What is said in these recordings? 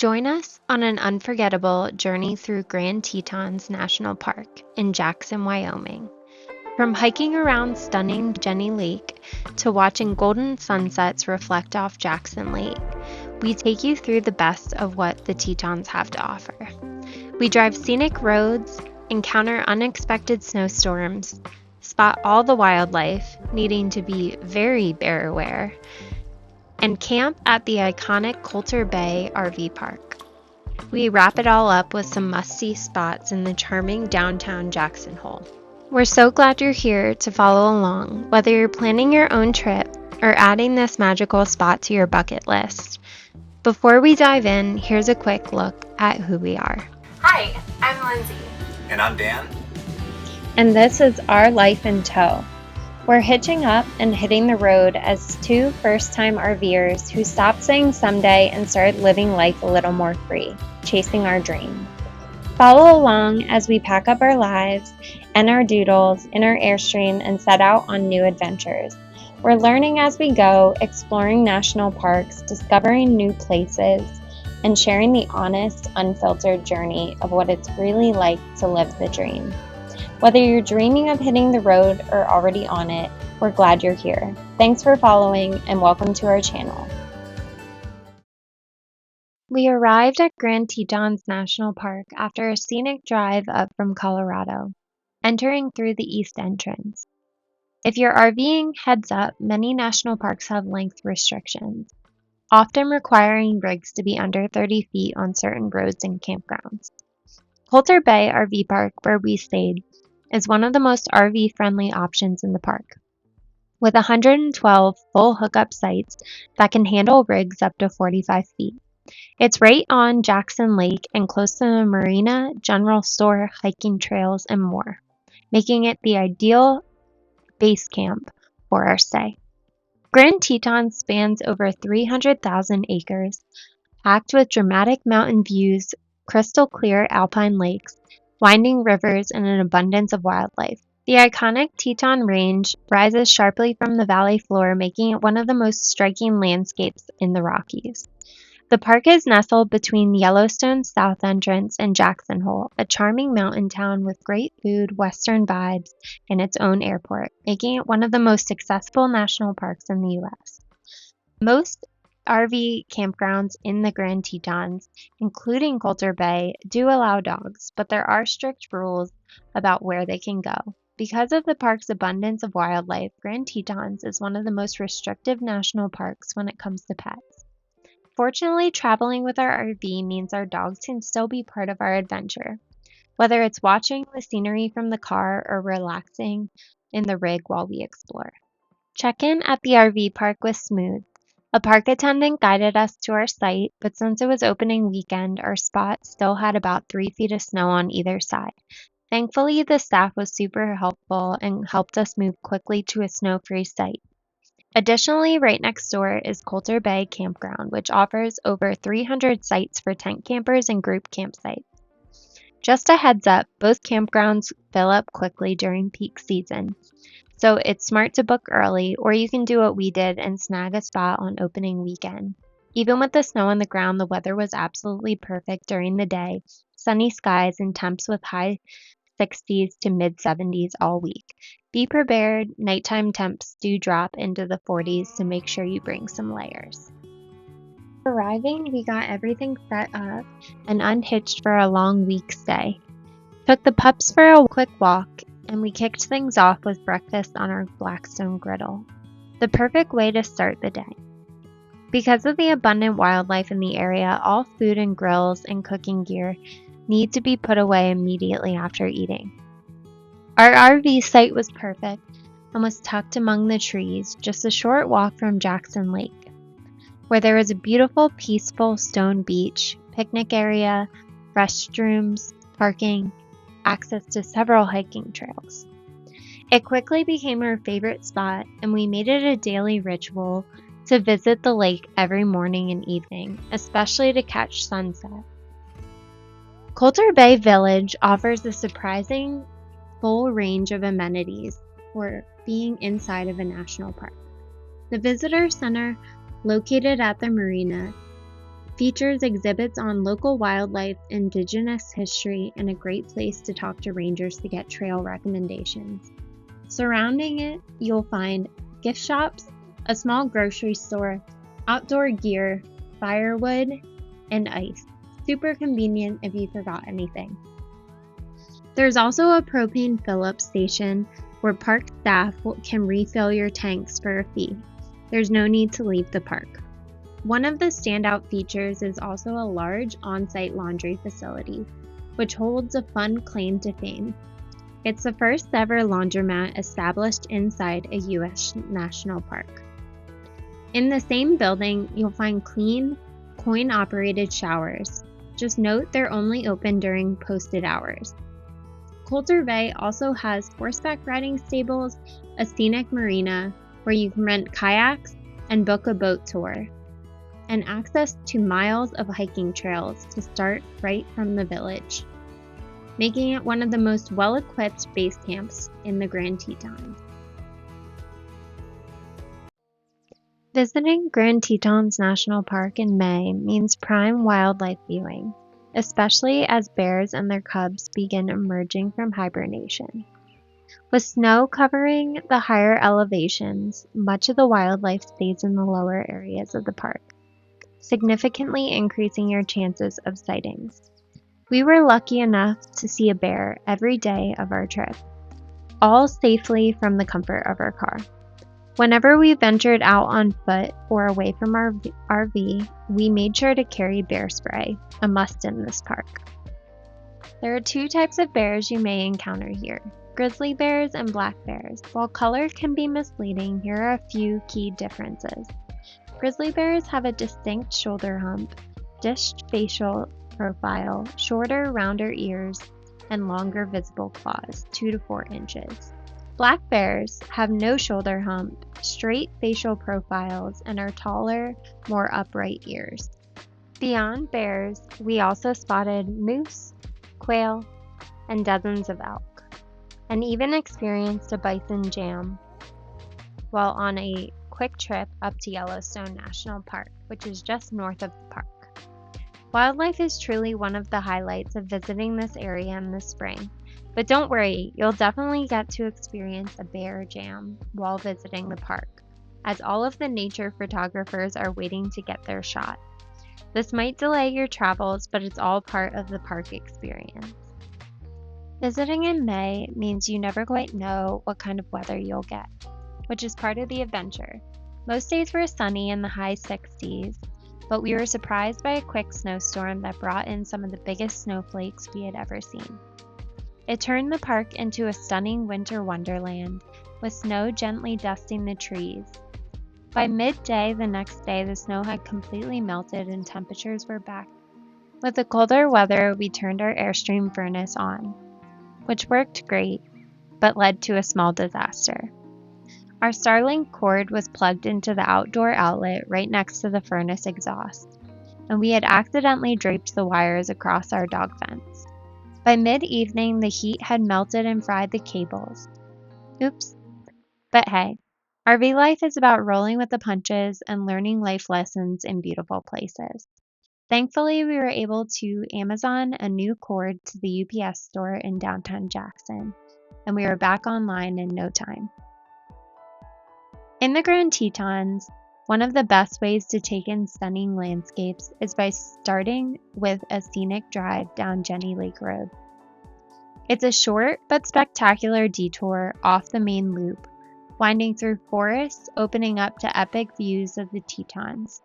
Join us on an unforgettable journey through Grand Tetons National Park in Jackson, Wyoming. From hiking around stunning Jenny Lake to watching golden sunsets reflect off Jackson Lake, we take you through the best of what the Tetons have to offer. We drive scenic roads, encounter unexpected snowstorms, spot all the wildlife needing to be very bear aware, and camp at the iconic Colter Bay RV Park. We wrap it all up with some must-see spots in the charming downtown Jackson Hole. We're so glad you're here to follow along, whether you're planning your own trip or adding this magical spot to your bucket list. Before we dive in, here's a quick look at who we are. Hi, I'm Lindsay. And I'm Dan. And this is Our Life in Tow. We're hitching up and hitting the road as two first-time RVers who stopped saying someday and started living life a little more free, chasing our dream. Follow along as we pack up our lives and our doodles in our Airstream and set out on new adventures. We're learning as we go, exploring national parks, discovering new places, and sharing the honest, unfiltered journey of what it's really like to live the dream. Whether you're dreaming of hitting the road or already on it, we're glad you're here. Thanks for following and welcome to our channel. We arrived at Grand Tetons National Park after a scenic drive up from Colorado, entering through the east entrance. If you're RVing, heads up, many national parks have length restrictions, often requiring rigs to be under 30 feet on certain roads and campgrounds. Colter Bay RV Park, where we stayed, is one of the most RV-friendly options in the park, with 112 full hookup sites that can handle rigs up to 45 feet. It's right on Jackson Lake and close to the marina, general store, hiking trails, and more, making it the ideal base camp for our stay. Grand Teton spans over 300,000 acres, packed with dramatic mountain views, crystal clear alpine lakes, winding rivers, and an abundance of wildlife. The iconic Teton Range rises sharply from the valley floor, making it one of the most striking landscapes in the Rockies. The park is nestled between Yellowstone's south entrance and Jackson Hole, a charming mountain town with great food, western vibes, and its own airport, making it one of the most accessible national parks in the U.S. Most RV campgrounds in the Grand Tetons, including Colter Bay, do allow dogs, but there are strict rules about where they can go. Because of the park's abundance of wildlife, Grand Tetons is one of the most restrictive national parks when it comes to pets. Fortunately, traveling with our RV means our dogs can still be part of our adventure, whether it's watching the scenery from the car or relaxing in the rig while we explore. Check-in at the RV park was smooth. A park attendant guided us to our site, but since it was opening weekend, our spot still had about 3 feet of snow on either side. Thankfully, the staff was super helpful and helped us move quickly to a snow-free site. Additionally, right next door is Colter Bay Campground, which offers over 300 sites for tent campers and group campsites. Just a heads up, both campgrounds fill up quickly during peak season, so it's smart to book early, or you can do what we did and snag a spot on opening weekend. Even with the snow on the ground, the weather was absolutely perfect during the day, sunny skies and temps with high 60s to mid 70s all week. Be prepared, nighttime temps do drop into the 40s, so make sure you bring some layers. Arriving, we got everything set up and unhitched for a long week stay. Took the pups for a quick walk, and we kicked things off with breakfast on our Blackstone griddle. The perfect way to start the day. Because of the abundant wildlife in the area, all food and grills and cooking gear need to be put away immediately after eating. Our RV site was perfect and was tucked among the trees, just a short walk from Jackson Lake, where there was a beautiful, peaceful stone beach, picnic area, restrooms, parking, access to several hiking trails. It quickly became our favorite spot, and we made it a daily ritual to visit the lake every morning and evening, especially to catch sunset. Colter Bay Village offers a surprising full range of amenities for being inside of a national park. The visitor center, located at the marina, features exhibits on local wildlife, indigenous history, and a great place to talk to rangers to get trail recommendations. Surrounding it, you'll find gift shops, a small grocery store, outdoor gear, firewood, and ice. Super convenient if you forgot anything. There's also a propane fill-up station where park staff can refill your tanks for a fee. There's no need to leave the park. One of the standout features is also a large on-site laundry facility, which holds a fun claim to fame. It's the first ever laundromat established inside a U.S. national park. In the same building, you'll find clean, coin-operated showers. Just note they're only open during posted hours. Colter Bay also has horseback riding stables, a scenic marina where you can rent kayaks and book a boat tour, and access to miles of hiking trails to start right from the village, making it one of the most well-equipped base camps in the Grand Tetons. Visiting Grand Tetons National Park in May means prime wildlife viewing, especially as bears and their cubs begin emerging from hibernation. With snow covering the higher elevations, much of the wildlife stays in the lower areas of the park, significantly increasing your chances of sightings. We were lucky enough to see a bear every day of our trip, all safely from the comfort of our car. Whenever we ventured out on foot or away from our RV, we made sure to carry bear spray, a must in this park. There are two types of bears you may encounter here: grizzly bears and black bears. While color can be misleading, here are a few key differences. Grizzly bears have a distinct shoulder hump, dished facial profile, shorter, rounder ears, and longer visible claws, 2 to 4 inches. Black bears have no shoulder hump, straight facial profiles, and are taller, more upright ears. Beyond bears, we also spotted moose, quail, and dozens of elk, and even experienced a bison jam while on a quick trip up to Yellowstone National Park, which is just north of the park. Wildlife is truly one of the highlights of visiting this area in the spring. But don't worry, you'll definitely get to experience a bear jam while visiting the park, as all of the nature photographers are waiting to get their shot. This might delay your travels, but it's all part of the park experience. Visiting in May means you never quite know what kind of weather you'll get, which is part of the adventure. Most days were sunny in the high 60s, but we were surprised by a quick snowstorm that brought in some of the biggest snowflakes we had ever seen. It turned the park into a stunning winter wonderland, with snow gently dusting the trees. By midday the next day, the snow had completely melted and temperatures were back. With the colder weather, we turned our Airstream furnace on, which worked great, but led to a small disaster. Our Starlink cord was plugged into the outdoor outlet right next to the furnace exhaust, and we had accidentally draped the wires across our dog fence. By mid-evening, the heat had melted and fried the cables. Oops. But hey, RV life is about rolling with the punches and learning life lessons in beautiful places. Thankfully, we were able to Amazon a new cord to the UPS store in downtown Jackson, and we were back online in no time. In the Grand Tetons, one of the best ways to take in stunning landscapes is by starting with a scenic drive down Jenny Lake Road. It's a short but spectacular detour off the main loop, winding through forests, opening up to epic views of the Tetons,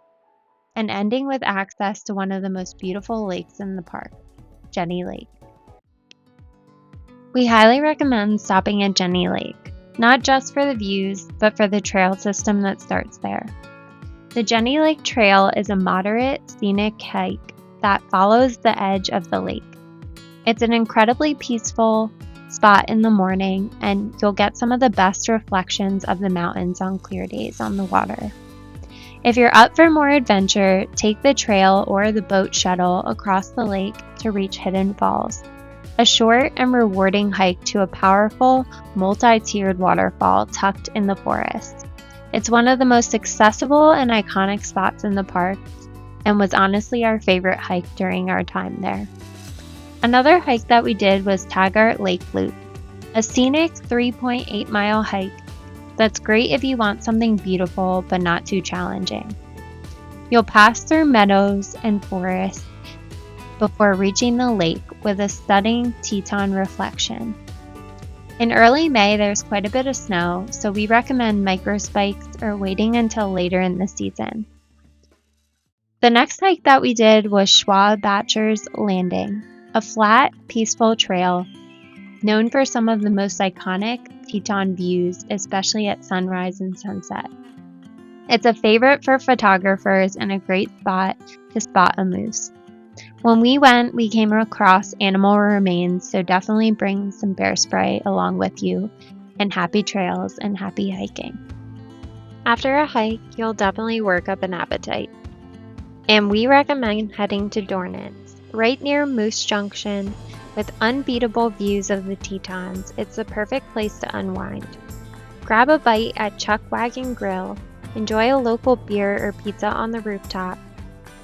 and ending with access to one of the most beautiful lakes in the park, Jenny Lake. We highly recommend stopping at Jenny Lake, not just for the views, but for the trail system that starts there. The Jenny Lake Trail is a moderate, scenic hike that follows the edge of the lake. It's an incredibly peaceful spot in the morning, and you'll get some of the best reflections of the mountains on clear days on the water. If you're up for more adventure, take the trail or the boat shuttle across the lake to reach Hidden Falls, a short and rewarding hike to a powerful, multi-tiered waterfall tucked in the forest. It's one of the most accessible and iconic spots in the park, and was honestly our favorite hike during our time there. Another hike that we did was Taggart Lake Loop, a scenic 3.8-mile hike that's great if you want something beautiful but not too challenging. You'll pass through meadows and forests before reaching the lake with a stunning Teton reflection. In early May, there's quite a bit of snow, so we recommend microspikes or waiting until later in the season. The next hike that we did was Schwabatcher's Landing, a flat, peaceful trail known for some of the most iconic Teton views, especially at sunrise and sunset. It's a favorite for photographers and a great spot to spot a moose. When we went, we came across animal remains, so definitely bring some bear spray along with you, and happy trails and happy hiking. After a hike, you'll definitely work up an appetite. And we recommend heading to Dornan, right near Moose Junction, with unbeatable views of the Tetons. It's the perfect place to unwind. Grab a bite at Chuck Wagon Grill, enjoy a local beer or pizza on the rooftop,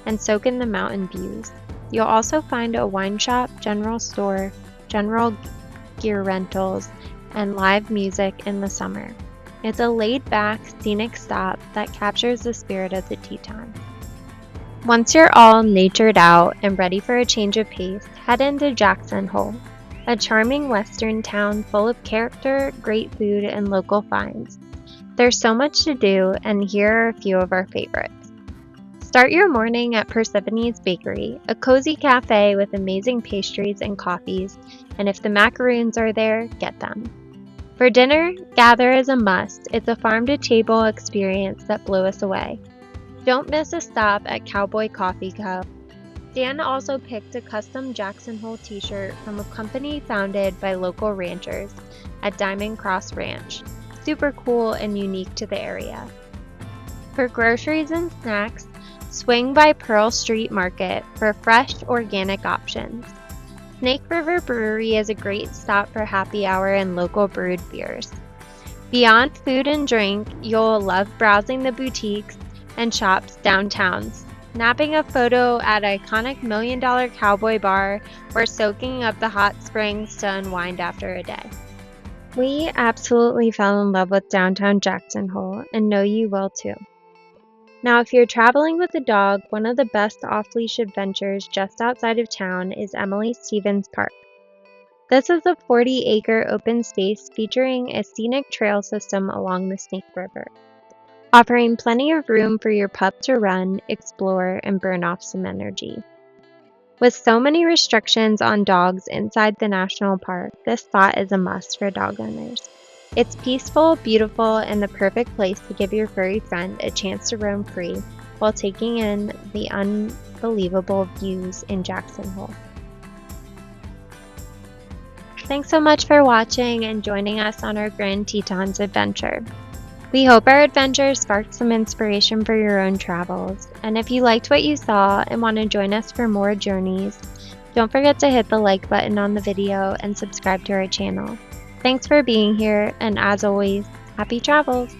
and soak in the mountain views. You'll also find a wine shop, general store, general gear rentals, and live music in the summer. It's a laid-back, scenic stop that captures the spirit of the Teton. Once you're all natured out and ready for a change of pace, head into Jackson Hole, a charming western town full of character, great food, and local finds. There's so much to do, and here are a few of our favorites. Start your morning at Persephone's Bakery, a cozy cafe with amazing pastries and coffees, and if the macaroons are there, get them. For dinner, Gather is a must. It's a farm-to-table experience that blew us away. Don't miss a stop at Cowboy Coffee Co. Dan also picked a custom Jackson Hole t-shirt from a company founded by local ranchers at Diamond Cross Ranch. Super cool and unique to the area. For groceries and snacks, swing by Pearl Street Market for fresh, organic options. Snake River Brewery is a great stop for happy hour and local brewed beers. Beyond food and drink, you'll love browsing the boutiques and shops downtown, snapping a photo at iconic $1 Million Cowboy Bar, or soaking up the hot springs to unwind after a day. We absolutely fell in love with downtown Jackson Hole, and know you will too. Now, if you're traveling with a dog, one of the best off-leash adventures just outside of town is Emily Stevens Park. This is a 40-acre open space featuring a scenic trail system along the Snake River, offering plenty of room for your pup to run, explore, and burn off some energy. With so many restrictions on dogs inside the national park, this spot is a must for dog owners. It's peaceful, beautiful, and the perfect place to give your furry friend a chance to roam free while taking in the unbelievable views in Jackson Hole. Thanks so much for watching and joining us on our Grand Tetons adventure. We hope our adventure sparked some inspiration for your own travels, and if you liked what you saw and want to join us for more journeys, don't forget to hit the like button on the video and subscribe to our channel. Thanks for being here, and as always, happy travels!